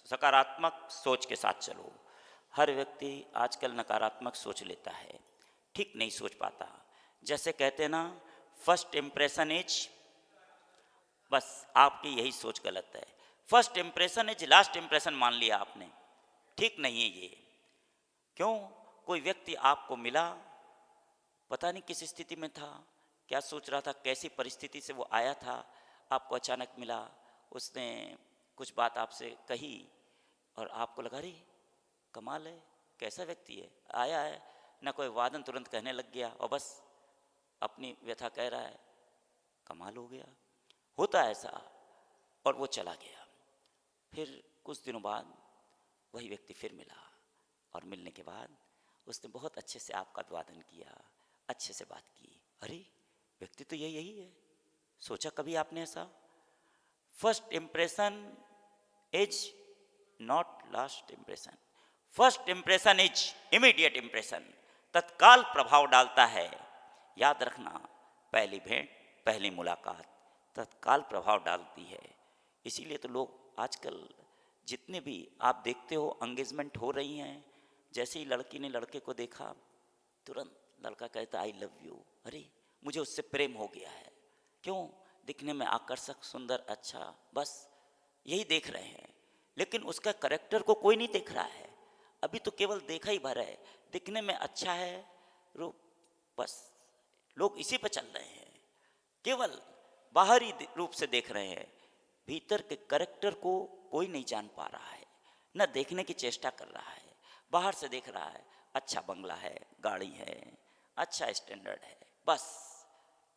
सकारात्मक सोच के साथ चलो। हर व्यक्ति आजकल नकारात्मक सोच लेता है, ठीक नहीं सोच पाता। जैसे कहते हैं ना, फर्स्ट इम्प्रेशन इज, बस आपकी यही सोच गलत है। First impression is last impression मान लिया आपने, ठीक नहीं है ये। क्यों? कोई व्यक्ति आपको मिला, पता नहीं किस स्थिति में था, क्या सोच रहा था, कैसी परिस्थिति से वो आया था, आपको अचानक मिला, उसने कुछ बात आपसे कही और आपको लगा रे कमाल है, कैसा व्यक्ति है, आया है ना, कोई वादन तुरंत कहने लग गया और बस अपनी व्यथा कह रहा है, कमाल हो गया। होता है ऐसा, और वो चला गया। फिर कुछ दिनों बाद वही व्यक्ति फिर मिला, और मिलने के बाद उसने बहुत अच्छे से आपका अभिवादन किया, अच्छे से बात की। अरे व्यक्ति तो यही है, सोचा कभी आपने ऐसा? First impression is not last impression, first impression is immediate impression, तत्काल प्रभाव डालता है। याद रखना, पहली भेंट, पहली मुलाकात तत्काल प्रभाव डालती है। इसीलिए तो लोग आजकल जितने भी आप देखते हो एंगेजमेंट हो रही हैं, जैसे ही लड़की ने लड़के को देखा, तुरंत लड़का कहता आई लव यू, अरे मुझे उससे प्रेम हो गया है। क्यों? दिखने में आकर्षक, सुंदर, अच्छा, बस यही देख रहे हैं, लेकिन उसका करेक्टर को कोई नहीं देख रहा है। अभी तो केवल देखा ही भर है, दिखने में अच्छा है रूप, बस लोग इसी पर चल रहे हैं, केवल बाहरी रूप से देख रहे हैं, भीतर के करेक्टर को कोई नहीं जान पा रहा है, न देखने की चेष्टा कर रहा है। बाहर से देख रहा है, अच्छा बंगला है, गाड़ी है, अच्छा स्टैंडर्ड है, बस,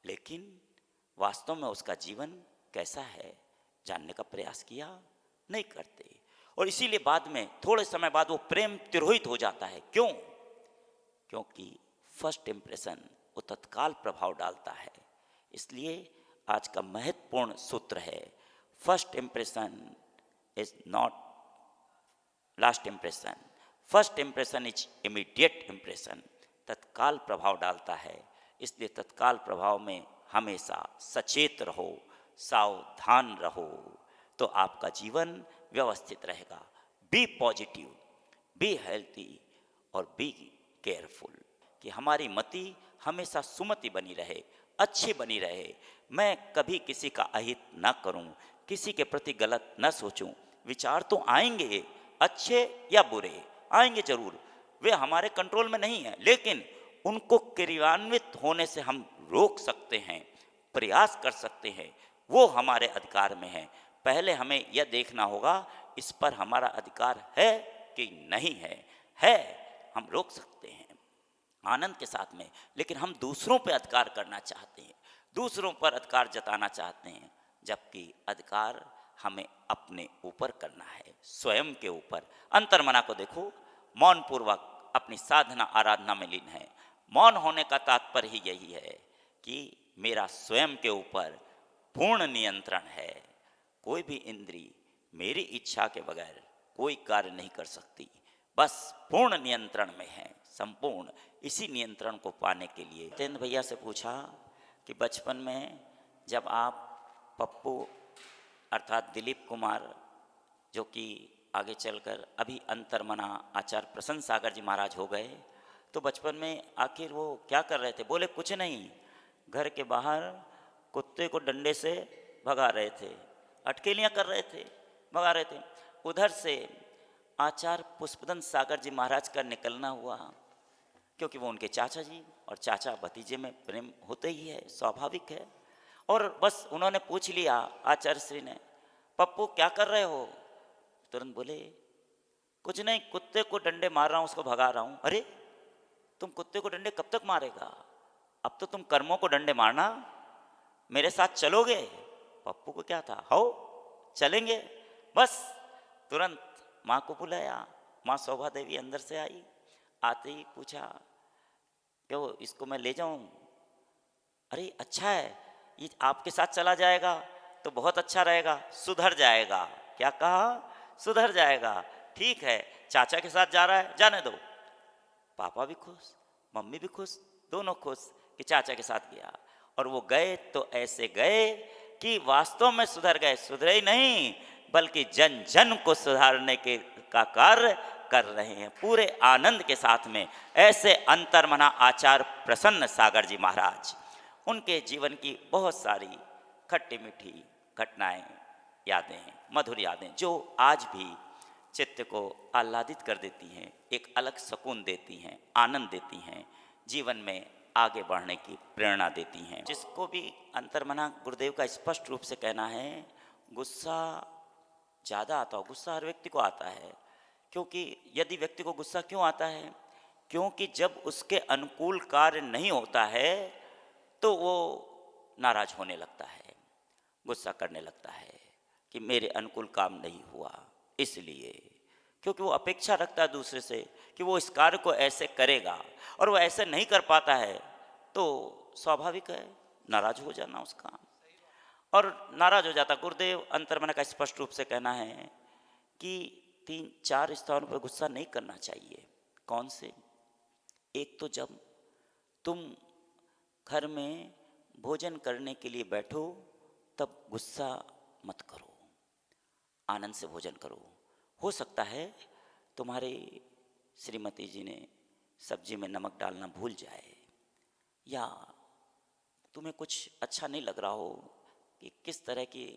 लेकिन वास्तव में उसका जीवन कैसा है जानने का प्रयास किया नहीं करते। और इसीलिए बाद में थोड़े समय बाद वो प्रेम तिरोहित हो जाता है। क्यों? क्योंकि फर्स्ट इम्प्रेशन वो तत्काल प्रभाव डालता है। इसलिए आज का महत्वपूर्ण सूत्र है, first impression is not last impression, first impression is immediate impression, तत्काल प्रभाव डालता है। इसलिए तत्काल प्रभाव में हमेशा सचेत रहो, सावधान रहो, तो आपका जीवन व्यवस्थित रहेगा। बी पॉजिटिव, बी हेल्थी और बी केयरफुल, कि हमारी मति हमेशा सुमति बनी रहे, अच्छी बनी रहे। मैं कभी किसी का अहित ना करूं, किसी के प्रति गलत ना सोचूं। विचार तो आएंगे, अच्छे या बुरे आएंगे जरूर, वे हमारे कंट्रोल में नहीं है, लेकिन उनको क्रियान्वित होने से हम रोक सकते हैं, प्रयास कर सकते हैं, वो हमारे अधिकार में है। पहले हमें यह देखना होगा इस पर हमारा अधिकार है कि नहीं है। हम रोक सकते हैं आनंद के साथ में, लेकिन हम दूसरों पर अधिकार करना चाहते हैं, दूसरों पर अधिकार जताना चाहते हैं, जबकि अधिकार हमें अपने ऊपर करना है, स्वयं के ऊपर। अंतर्मना को देखो, मौन पूर्वक अपनी साधना आराधना में लीन है। मौन होने का तात्पर्य ही यही है कि मेरा स्वयं के ऊपर पूर्ण नियंत्रण है। कोई भी इंद्री मेरी इच्छा के बगैर कोई कार्य नहीं कर सकती, बस पूर्ण नियंत्रण में है, संपूर्ण। इसी नियंत्रण को पाने के लिए तेंद्र भैया से पूछा कि बचपन में जब आप पप्पू अर्थात दिलीप कुमार, जो कि आगे चलकर अभी अंतर्मना आचार्य प्रसन्न सागर जी महाराज हो गए, तो बचपन में आखिर वो क्या कर रहे थे? बोले कुछ नहीं, घर के बाहर कुत्ते को डंडे से भगा रहे थे, अटकेलियाँ कर रहे थे, भगा रहे थे। उधर से आचार्य पुष्पदन सागर जी महाराज का निकलना हुआ, क्योंकि वो उनके चाचा जी, और चाचा भतीजे में प्रेम होते ही है, स्वाभाविक है। और बस उन्होंने पूछ लिया आचार्य श्री ने, पप्पू क्या कर रहे हो? तुरंत बोले कुछ नहीं, कुत्ते को डंडे मार रहा हूँ, उसको भगा रहा हूँ। अरे तुम कुत्ते को डंडे कब तक मारेगा? अब तो तुम कर्मों को डंडे मारना, मेरे साथ चलोगे? पप्पू को क्या था, हो चलेंगे। बस तुरंत माँ को बुलाया, माँ शोभा देवी अंदर से आई, आते ही पूछा क्यों इसको मैं ले जाऊं? अरे अच्छा है, ये आपके साथ चला जाएगा तो बहुत अच्छा रहेगा, सुधर जाएगा। क्या कहा? सुधर जाएगा। ठीक है, चाचा के साथ जा रहा है, जाने दो। पापा भी खुश, मम्मी भी खुश, दोनों खुश कि चाचा के साथ गया। और वो गए तो ऐसे गए कि वास्तव में सुधर गए, सुधरे ही नहीं, बल्कि जन जन को सुधारने के का कार्य कर रहे हैं पूरे आनंद के साथ में। ऐसे अंतर्मना आचार्य प्रसन्न सागर जी महाराज, उनके जीवन की बहुत सारी खट्टी मीठी घटनाएं, यादें, मधुर यादें जो आज भी चित्त को आह्लादित कर देती हैं, एक अलग सुकून देती हैं, आनंद देती हैं, जीवन में आगे बढ़ने की प्रेरणा देती हैं। जिसको भी अंतर्मना गुरुदेव का स्पष्ट रूप से कहना है, गुस्सा ज़्यादा आता हो, गुस्सा हर व्यक्ति को आता है। क्योंकि यदि व्यक्ति को गुस्सा क्यों आता है, क्योंकि जब उसके अनुकूल कार्य नहीं होता है तो वो नाराज होने लगता है, गुस्सा करने लगता है कि मेरे अनुकूल काम नहीं हुआ, इसलिए क्योंकि वो अपेक्षा रखता है दूसरे से कि वो इस कार्य को ऐसे करेगा और वो ऐसे नहीं कर पाता है तो स्वाभाविक है नाराज हो जाना उसका, और नाराज हो जाता। गुरुदेव अंतर्मना का स्पष्ट रूप से कहना है कि 3-4 स्थानों पर गुस्सा नहीं करना चाहिए। कौन से? एक तो जब तुम घर में भोजन करने के लिए बैठो तब गुस्सा मत करो, आनंद से भोजन करो। हो सकता है तुम्हारी श्रीमती जी ने सब्जी में नमक डालना भूल जाए, या तुम्हें कुछ अच्छा नहीं लग रहा हो कि किस तरह की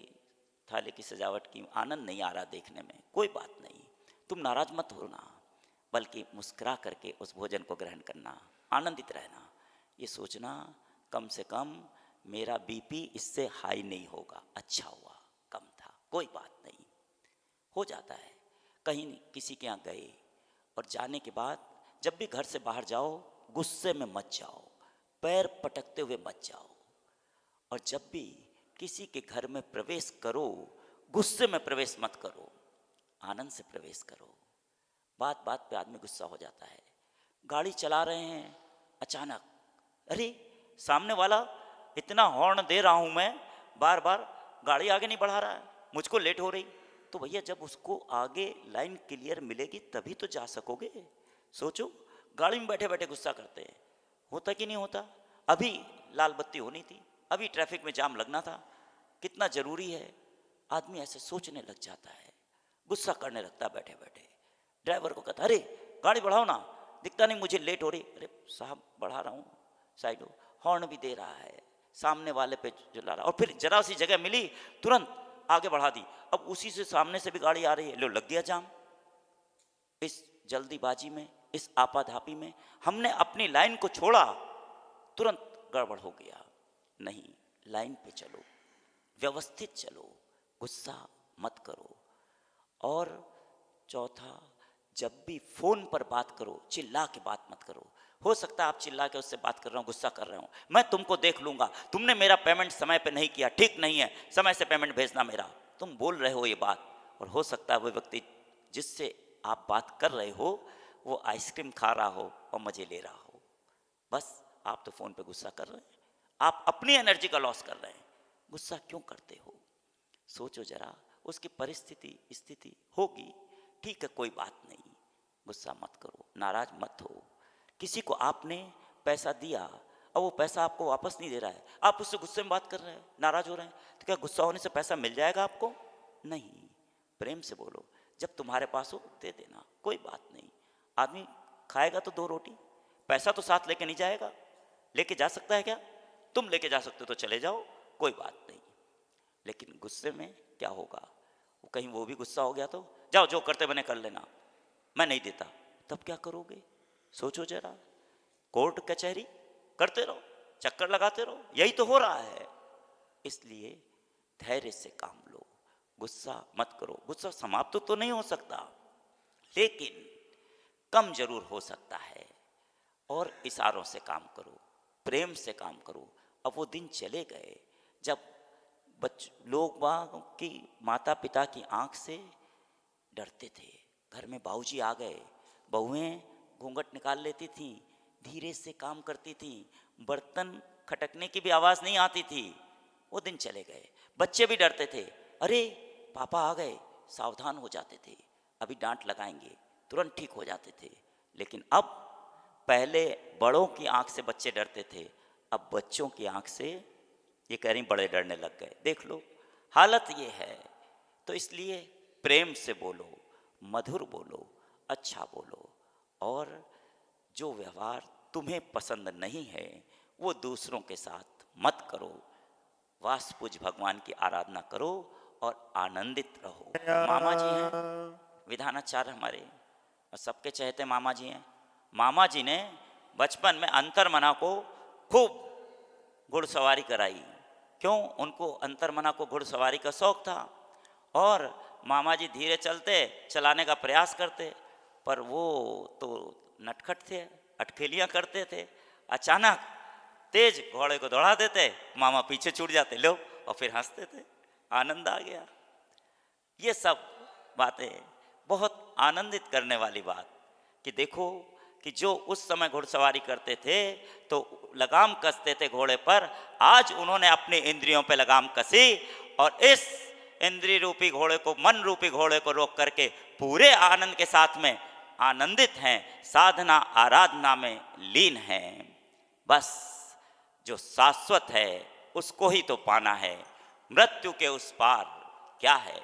थाली की सजावट की, आनंद नहीं आ रहा देखने में, कोई बात नहीं, तुम नाराज मत होना, बल्कि मुस्कुरा करके उस भोजन को ग्रहण करना, आनंदित रहना, ये सोचना कम से कम मेरा बीपी इससे हाई नहीं होगा, अच्छा हुआ कम था, कोई बात नहीं। हो जाता है, कहीं किसी के यहाँ गए और जाने के बाद जब भी घर से बाहर जाओ गुस्से में मत जाओ, पैर पटकते हुए मत जाओ, और जब भी किसी के घर में प्रवेश करो गुस्से में प्रवेश मत करो, आनंद से प्रवेश करो। बात बात पे आदमी गुस्सा हो जाता है। गाड़ी चला रहे हैं, अचानक अरे सामने वाला इतना हॉर्न दे रहा हूँ मैं, बार बार गाड़ी आगे नहीं बढ़ा रहा है, मुझको लेट हो रही, तो भैया जब उसको आगे लाइन क्लियर मिलेगी तभी तो जा सकोगे। सोचो, गाड़ी में बैठे बैठे गुस्सा करते हैं, होता कि नहीं होता? अभी लाल बत्ती होनी थी, अभी ट्रैफिक में जाम लगना था, कितना जरूरी है। आदमी ऐसे सोचने लग जाता है, गुस्सा करने लगता है बैठे बैठे। ड्राइवर को कहता अरे गाड़ी बढ़ाओ ना, दिखता नहीं मुझे लेट हो रही, अरे साहब बढ़ा रहा हूँ, साइड हो। हॉर्न भी दे रहा है, सामने वाले पे जला रहा, और फिर जरा सी जगह मिली तुरंत आगे बढ़ा दी, अब उसी से सामने से भी गाड़ी आ रही है, लो लग गया जाम। इस जल्दीबाजी में, इस आपाधापी में हमने अपनी लाइन को छोड़ा, तुरंत गड़बड़ हो गया। नहीं, लाइन पे चलो, व्यवस्थित चलो, गुस्सा मत करो। और चौथा, जब भी फोन पर बात करो चिल्ला के बात मत करो। हो सकता है आप चिल्ला के उससे बात कर रहे हो, गुस्सा कर रहे हो, मैं तुमको देख लूंगा, तुमने मेरा पेमेंट समय पे नहीं किया, ठीक नहीं है, समय से पेमेंट भेजना मेरा, तुम बोल रहे हो ये बात, और हो सकता है वो व्यक्ति जिससे आप बात कर रहे हो वो आइसक्रीम खा रहा हो और मजे ले रहा हो। बस आप तो फोन पे गुस्सा कर रहे हैं, आप अपनी एनर्जी का लॉस कर रहे हैं। गुस्सा क्यों करते हो? सोचो जरा, उसकी परिस्थिति स्थिति होगी, ठीक है कोई बात नहीं, गुस्सा मत करो, नाराज मत हो। किसी को आपने पैसा दिया और वो पैसा आपको वापस नहीं दे रहा है, आप उससे गुस्से में बात कर रहे हैं, नाराज हो रहे हैं, तो क्या गुस्सा होने से पैसा मिल जाएगा आपको? नहीं, प्रेम से बोलो, जब तुम्हारे पास हो दे देना, कोई बात नहीं। आदमी खाएगा तो 2 रोटी, पैसा तो साथ लेके नहीं जाएगा, लेके जा सकता है क्या? तुम लेके जा सकते हो तो चले जाओ, कोई बात नहीं। लेकिन गुस्से में क्या होगा, वो कहीं वो भी गुस्सा हो गया तो जाओ जो करते बने कर लेना, मैं नहीं देता, तब क्या करोगे? सोचो जरा, कोर्ट कचहरी करते रहो, चक्कर लगाते रहो, यही तो हो रहा है। इसलिए धैर्य से काम लो, गुस्सा मत करो। गुस्सा समाप्त तो नहीं हो सकता, लेकिन कम जरूर हो सकता है। और इशारों से काम करो, प्रेम से काम करो। अब वो दिन चले गए जब लोग की माता पिता की आंख से डरते थे। घर में बाबूजी आ गए, बहुएं घूंघट निकाल लेती थीं, धीरे से काम करती थीं, बर्तन खटकने की भी आवाज़ नहीं आती थी। वो दिन चले गए। बच्चे भी डरते थे, अरे पापा आ गए, सावधान हो जाते थे, अभी डांट लगाएंगे, तुरंत ठीक हो जाते थे। लेकिन अब पहले बड़ों की आंख से बच्चे डरते थे, अब बच्चों की आंख से ये कह रही बड़े डरने लग गए। देख लो, हालत ये है। तो इसलिए प्रेम से बोलो, मधुर बोलो, अच्छा बोलो, और जो व्यवहार तुम्हें पसंद नहीं है वो दूसरों के साथ मत करो। वासपुज भगवान की आराधना करो और आनंदित रहो। मामा जी हैं विधानाचार्य हमारे, और सबके चहेते मामा जी हैं। मामा जी ने बचपन में अंतर्मना को खूब घुड़सवारी कराई। क्यों? उनको अंतर्मना को घुड़सवारी का शौक था, और मामा जी धीरे चलते, चलाने का प्रयास करते, पर वो तो नटखट थे, अटखेलियाँ करते थे। अचानक तेज घोड़े को दौड़ा देते, मामा पीछे छूट जाते, लो, और फिर हंसते थे। आनंद आ गया। ये सब बातें बहुत आनंदित करने वाली बात, कि देखो कि जो उस समय घुड़सवारी करते थे तो लगाम कसते थे घोड़े पर, आज उन्होंने अपनी इंद्रियों पे लगाम कसी और इस इंद्रिय रूपी घोड़े को, मन रूपी घोड़े को रोक करके पूरे आनंद के साथ में आनंदित हैं, साधना आराधना में लीन हैं। बस जो शाश्वत है उसको ही तो पाना है। मृत्यु के उस पार क्या है?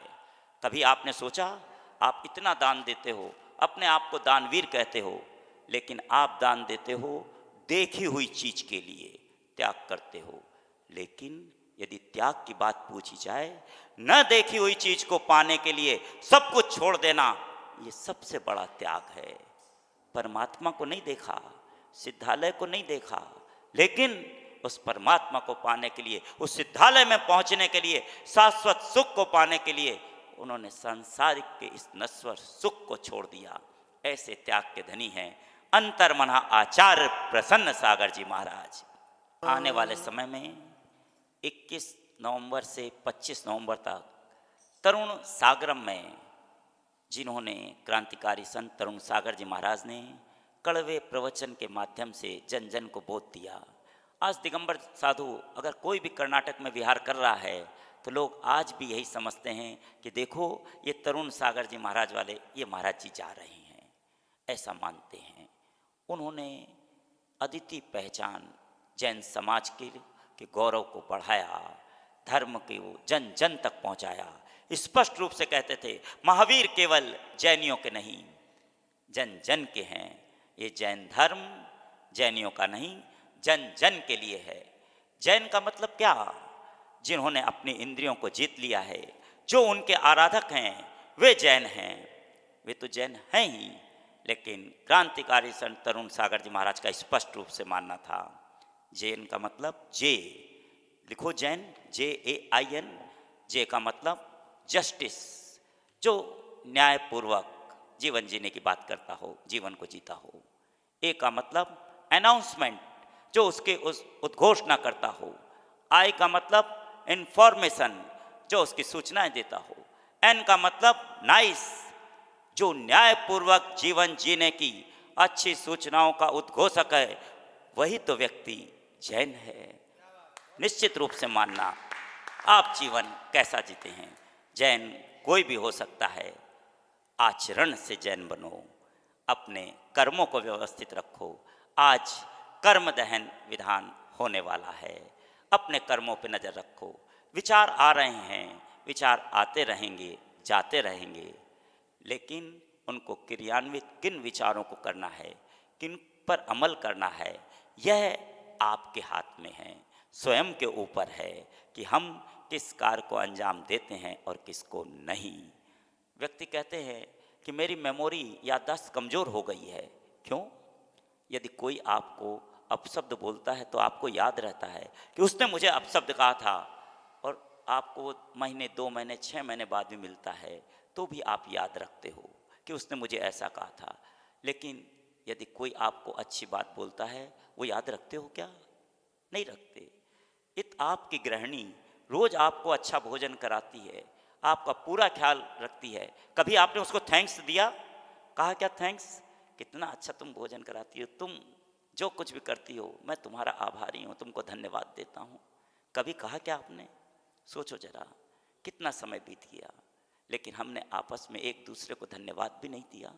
कभी आपने सोचा? आप इतना दान देते हो, अपने आप को दानवीर कहते हो, लेकिन आप दान देते हो देखी हुई चीज के लिए, त्याग करते हो। लेकिन यदि त्याग की बात पूछी जाए, न देखी हुई चीज को पाने के लिए सब कुछ छोड़ देना, ये सबसे बड़ा त्याग है। परमात्मा को नहीं देखा, सिद्धालय को नहीं देखा, लेकिन उस परमात्मा को पाने के लिए, उस सिद्धालय में पहुंचने के लिए, शाश्वत सुख को पाने के लिए उन्होंने सांसारिक के इस नश्वर सुख को छोड़ दिया। ऐसे त्याग के धनी हैं अंतर्मना आचार्य प्रसन्न सागर जी महाराज। आने वाले समय में 21 नवंबर से 25 नवंबर तक तरुण सागरम में, जिन्होंने क्रांतिकारी संत तरुण सागर जी महाराज ने कड़वे प्रवचन के माध्यम से जन जन को बोध दिया। आज दिगंबर साधु अगर कोई भी कर्नाटक में विहार कर रहा है तो लोग आज भी यही समझते हैं कि देखो ये तरुण सागर जी महाराज वाले, ये महाराज जी जा रहे हैं, ऐसा मानते हैं। उन्होंने अद्वितीय पहचान जैन समाज के गौरव को बढ़ाया, धर्म के वो जन जन तक पहुंचाया। स्पष्ट रूप से कहते थे, महावीर केवल जैनियों के नहीं, जन जन के हैं। ये जैन धर्म जैनियों का नहीं, जन जन के लिए है। जैन का मतलब क्या? जिन्होंने अपनी इंद्रियों को जीत लिया है, जो उनके आराधक हैं वे जैन हैं। वे तो जैन हैं ही, लेकिन क्रांतिकारी संत तरुण सागर जी महाराज का स्पष्ट रूप से मानना था, जैन का मतलब जे, लिखो जैन, JAIN। जे का मतलब जस्टिस, जो न्यायपूर्वक जीवन जीने की बात करता हो, जीवन को जीता हो। ए का मतलब अनाउंसमेंट, जो उसके उस उद्घोषणा करता हो। आई का मतलब इंफॉर्मेशन, जो उसकी सूचनाएं देता हो। एन का मतलब नाइस, जो न्यायपूर्वक जीवन जीने की अच्छी सूचनाओं का उद्घोषक है, वही तो व्यक्ति जैन है। निश्चित रूप से मानना आप जीवन कैसा जीते हैं। जैन कोई भी हो सकता है। आचरण से जैन बनो, अपने कर्मों को व्यवस्थित रखो। आज कर्म दहन विधान होने वाला है, अपने कर्मों पे नज़र रखो। विचार आ रहे हैं, विचार आते रहेंगे, जाते रहेंगे, लेकिन उनको क्रियान्वित किन विचारों को करना है, किन पर अमल करना है, यह आपके हाथ में है, स्वयं के ऊपर है कि हम किस कार्य को अंजाम देते हैं और किसको नहीं। व्यक्ति कहते हैं कि मेरी मेमोरी याददाश्त कमज़ोर हो गई है। क्यों? यदि कोई आपको अपशब्द बोलता है तो आपको याद रहता है कि उसने मुझे अपशब्द कहा था, और आपको वो महीने, 2 महीने, 6 महीने बाद भी मिलता है, तो भी आप याद रखते हो कि उसने मुझे ऐसा कहा था। लेकिन यदि कोई आपको अच्छी बात बोलता है, वो याद रखते हो क्या? नहीं रखते। आपकी गृहिणी रोज़ आपको अच्छा भोजन कराती है, आपका पूरा ख्याल रखती है, कभी आपने उसको थैंक्स दिया? कहा क्या थैंक्स, कितना अच्छा तुम भोजन कराती हो, तुम जो कुछ भी करती हो मैं तुम्हारा आभारी हूँ, तुमको धन्यवाद देता हूँ। कभी कहा क्या आपने? सोचो जरा, कितना समय बीत गया, लेकिन हमने आपस में एक दूसरे को धन्यवाद भी नहीं दिया,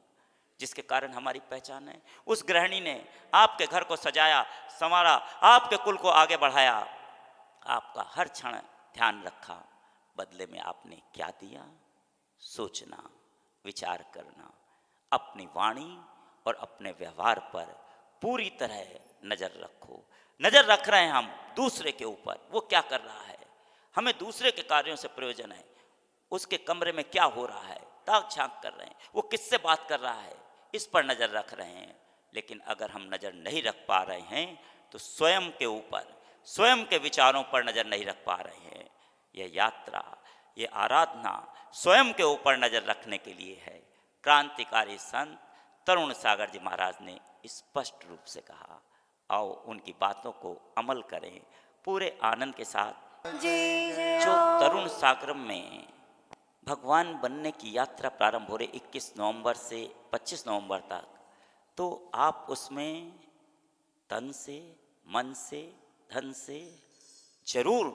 जिसके कारण हमारी पहचान है। उस गृहिणी ने आपके घर को सजाया, संवारा, आपके कुल को आगे बढ़ाया, आपका हर क्षण ध्यान रखा, बदले में आपने क्या दिया? सोचना, विचार करना, अपनी वाणी और अपने व्यवहार पर पूरी तरह नज़र रखो। नज़र रख रहे हैं हम दूसरे के ऊपर, वो क्या कर रहा है, हमें दूसरे के कार्यों से प्रयोजन है, उसके कमरे में क्या हो रहा है, ताक झांक कर रहे हैं, वो किससे बात कर रहा है, इस पर नज़र रख रहे हैं। लेकिन अगर हम नज़र नहीं रख पा रहे हैं तो स्वयं के ऊपर, स्वयं के विचारों पर नज़र नहीं रख पा रहे हैं। यह यात्रा, ये आराधना स्वयं के ऊपर नज़र रखने के लिए है। क्रांतिकारी संत तरुण सागर जी महाराज ने स्पष्ट रूप से कहा। आओ उनकी बातों को अमल करें पूरे आनंद के साथ। जो तरुण सागर में भगवान बनने की यात्रा प्रारंभ हो रही 21 नवंबर से 25 नवंबर तक, तो आप उसमें तन से, मन से, धन से जरूर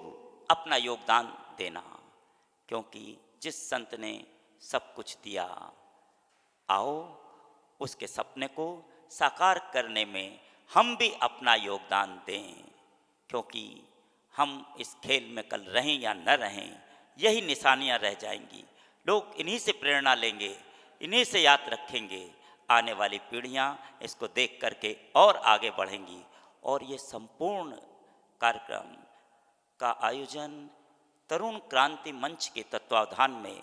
अपना योगदान देना, क्योंकि जिस संत ने सब कुछ दिया, आओ उसके सपने को साकार करने में हम भी अपना योगदान दें। क्योंकि हम इस खेल में कल रहें या न रहें, यही निशानियां रह जाएंगी। लोग इन्हीं से प्रेरणा लेंगे, इन्हीं से याद रखेंगे। आने वाली पीढ़ियां इसको देख करके और आगे बढ़ेंगी। और ये संपूर्ण कार्यक्रम का आयोजन तरुण क्रांति मंच के तत्वावधान में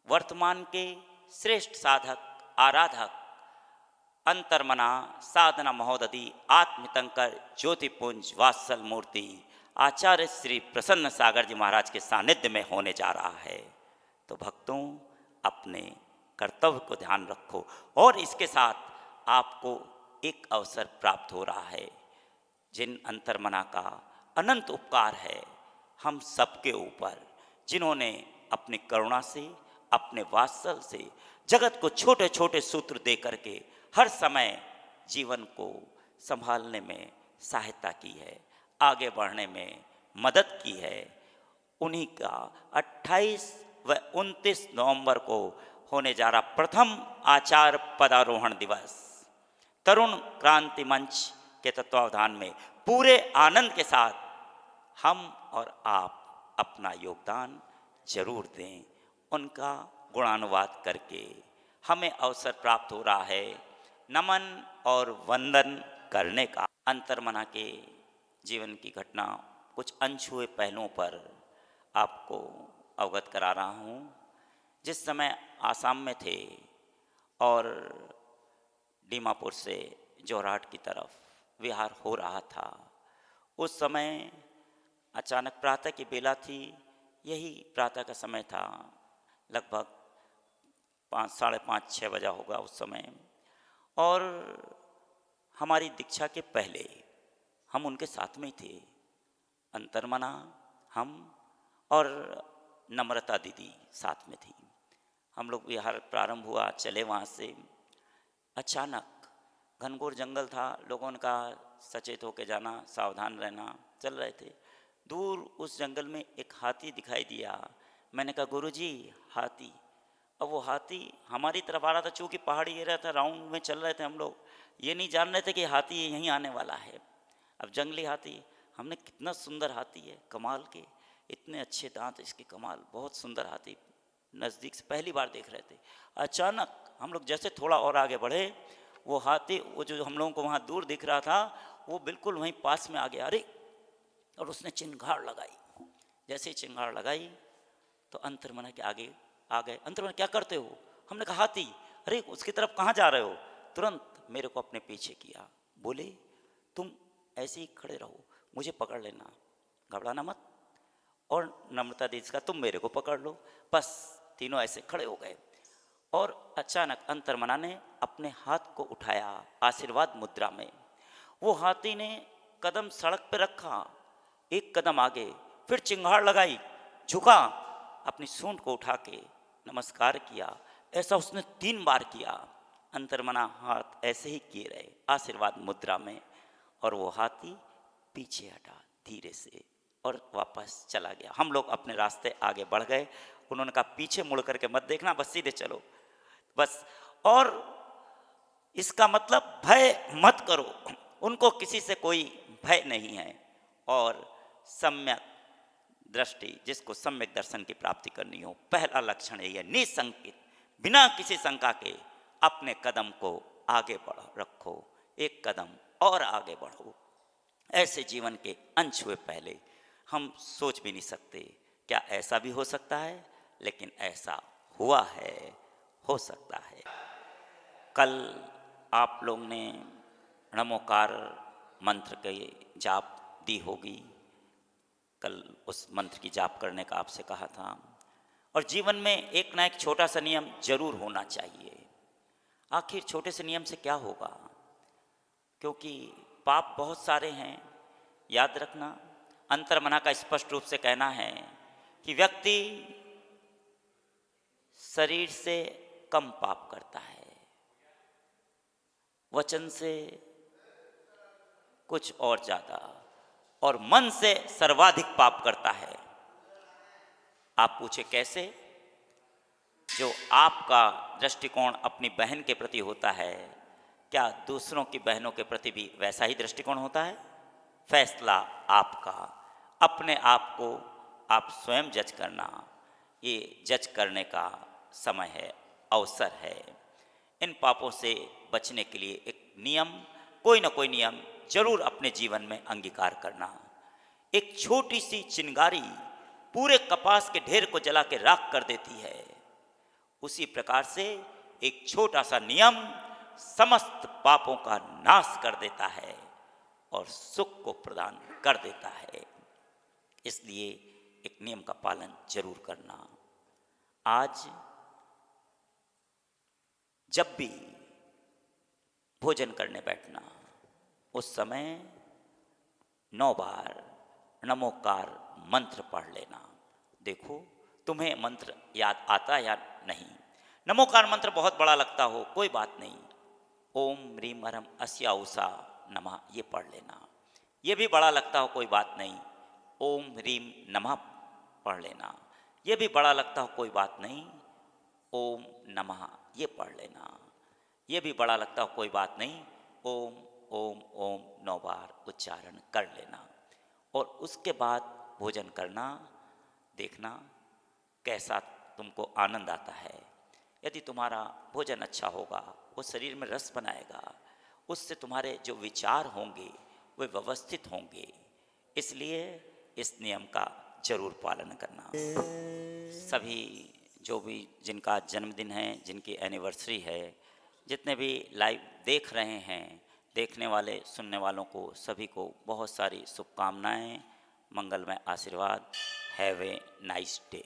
वर्तमान के श्रेष्ठ साधक, आराधक, अंतर्मना साधना महोदधि आत्मतंकर ज्योतिपुंज वात्सल मूर्ति आचार्य श्री प्रसन्न सागर जी महाराज के सानिध्य में होने जा रहा है। तो भक्तों, अपने कर्तव्य को ध्यान रखो। और इसके साथ आपको एक अवसर प्राप्त हो रहा है, जिन अंतर्मना का अनंत उपकार है हम सबके ऊपर, जिन्होंने अपनी करुणा से, अपने वात्सल से जगत को छोटे छोटे सूत्र दे करके हर समय जीवन को संभालने में सहायता की है, आगे बढ़ने में मदद की है। उन्हीं का 28 व 29 नवंबर को होने जा रहा प्रथम आचार्य पदारोहण दिवस तरुण क्रांति मंच के तत्वावधान में पूरे आनंद के साथ हम और आप अपना योगदान जरूर दें। उनका गुणानुवाद करके हमें अवसर प्राप्त हो रहा है नमन और वंदन करने का। अंतर्मना के जीवन की घटना, कुछ अनछुए पहलुओं पर आपको अवगत करा रहा हूँ। जिस समय आसाम में थे और दीमापुर से जोरहाट की तरफ विहार हो रहा था, उस समय अचानक प्रातः की बेला थी। यही प्रातः का समय था, लगभग 5, साढ़े 5, 6 बजा होगा उस समय। और हमारी दीक्षा के पहले हम उनके साथ में ही थे, अंतर्मना, हम और नम्रता दीदी साथ में थी। हम लोग विहार प्रारंभ हुआ, चले वहाँ से। अचानक घनघोर जंगल था, लोगों ने कहा सचेत होकर जाना, सावधान रहना। चल रहे थे, दूर उस जंगल में एक हाथी दिखाई दिया। मैंने कहा गुरुजी हाथी। अब वो हाथी हमारी तरफ आ रहा था, चूँकि पहाड़ी एरिया था, राउंड में चल रहे थे हम लोग, ये नहीं जान रहे थे कि हाथी यहीं आने वाला है। अब जंगली हाथी, हमने कितना सुंदर हाथी है, कमाल के, इतने अच्छे दांत इसके, कमाल, बहुत सुंदर हाथी, नज़दीक से पहली बार देख रहे थे। अचानक हम लोग जैसे थोड़ा और आगे बढ़े, वो हाथी, वो जो हम लोगों को वहाँ दूर दिख रहा था, वो बिल्कुल वहीं पास में आ गया। अरे, और उसने चिंगार लगाई। जैसे ही चिंगार लगाई तो अंतर्मना के आगे आ गए। अंतर्मना क्या करते हो? हमने कहा हाथी। अरे उसकी तरफ कहाँ जा रहे हो? तुरंत मेरे को अपने पीछे किया, बोले तुम ऐसे ही खड़े रहो, मुझे पकड़ लेना, घबराना मत। और नम्रता दीदी का तुम मेरे को पकड़ लो। बस तीनों ऐसे खड़े हो गए। और अचानक अंतर्मना ने अपने हाथ को उठाया आशीर्वाद मुद्रा में। वो हाथी ने कदम सड़क पर रखा, एक कदम आगे, फिर चिंगार लगाई, झुका, अपनी सूंड को उठा के नमस्कार किया। ऐसा उसने 3 बार किया। अंतर्मना हाथ ऐसे ही किए रहे आशीर्वाद मुद्रा में, और वो हाथी पीछे हटा धीरे से और वापस चला गया। हम लोग अपने रास्ते आगे बढ़ गए। उन्होंने कहा पीछे मुड़ करके मत देखना, बस सीधे चलो बस। और इसका मतलब भय मत करो, उनको किसी से कोई भय नहीं है। और सम्यक दृष्टि, जिसको सम्यक दर्शन की प्राप्ति करनी हो, पहला लक्षण यही है, निसंकित, बिना किसी शंका के अपने कदम को आगे बढ़ो, रखो, एक कदम और आगे बढ़ो। ऐसे जीवन के अंश हुए पहले हम सोच भी नहीं सकते क्या ऐसा भी हो सकता है, लेकिन ऐसा हुआ है, हो सकता है। कल आप लोग ने नमोकार मंत्र के जाप दी होगी, कल उस मंत्र की जाप करने का आपसे कहा था। और जीवन में एक ना एक छोटा सा नियम जरूर होना चाहिए। आखिर छोटे से नियम से क्या होगा, क्योंकि पाप बहुत सारे हैं। याद रखना, अंतर्मना का स्पष्ट रूप से कहना है कि व्यक्ति शरीर से कम पाप करता है, वचन से कुछ और ज्यादा, और मन से सर्वाधिक पाप करता है। आप पूछे कैसे? जो आपका दृष्टिकोण अपनी बहन के प्रति होता है, क्या दूसरों की बहनों के प्रति भी वैसा ही दृष्टिकोण होता है? फैसला आपका, अपने आप को आप स्वयं जज करना, ये जज करने का समय है, अवसर है। इन पापों से बचने के लिए एक नियम, कोई ना कोई नियम जरूर अपने जीवन में अंगीकार करना। एक छोटी सी चिंगारी पूरे कपास के ढेर को जला के राख कर देती है, उसी प्रकार से एक छोटा सा नियम समस्त पापों का नाश कर देता है और सुख को प्रदान कर देता है। इसलिए एक नियम का पालन जरूर करना। आज जब भी भोजन करने बैठना, उस समय 9 बार नमोकार मंत्र पढ़ लेना। देखो तुम्हें मंत्र याद आता या नहीं। नमोकार मंत्र बहुत बड़ा लगता हो, कोई बात नहीं, ओम ह्रीम हरम अस्या उषा नमः ये पढ़ लेना। ये भी बड़ा लगता हो, कोई बात नहीं, ओम ह्रीम नमः पढ़ लेना। ये भी बड़ा लगता हो, कोई बात नहीं, ओम नमः ये पढ़ लेना। ये भी बड़ा लगता हो, कोई बात नहीं, ओम ओम ओम 9 बार उच्चारण कर लेना। और उसके बाद भोजन करना, देखना कैसा तुमको आनंद आता है। यदि तुम्हारा भोजन अच्छा होगा, वो शरीर में रस बनाएगा, उससे तुम्हारे जो विचार होंगे वे व्यवस्थित होंगे। इसलिए इस नियम का जरूर पालन करना। सभी जो भी जिनका जन्मदिन है, जिनकी एनिवर्सरी है, जितने भी लाइव देख रहे हैं, देखने वाले सुनने वालों को सभी को बहुत सारी शुभकामनाएं, मंगलमय आशीर्वाद। Have a nice day.